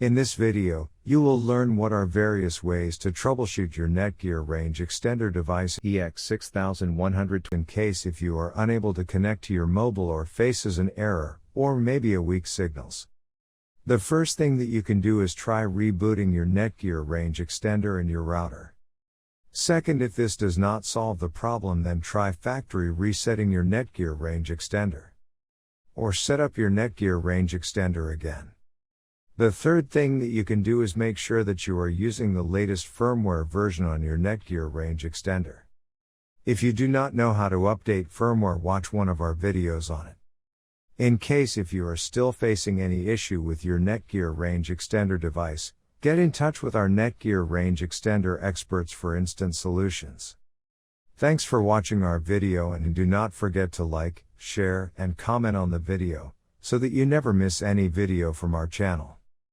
In this video, you will learn what are various ways to troubleshoot your Netgear Range Extender device EX6120 in case if you are unable to connect to your mobile or faces an error, or maybe a weak signals. The first thing that you can do is try rebooting your Netgear Range Extender and your router. Second, if this does not solve the problem, then try factory resetting your Netgear Range Extender. Or set up your Netgear Range Extender again. The third thing that you can do is make sure that you are using the latest firmware version on your Netgear Range Extender. If you do not know how to update firmware, watch one of our videos on it. In case if you are still facing any issue with your Netgear Range Extender device, get in touch with our Netgear Range Extender experts for instant solutions. Thanks for watching our video, and do not forget to like, share, and comment on the video, so that you never miss any video from our channel.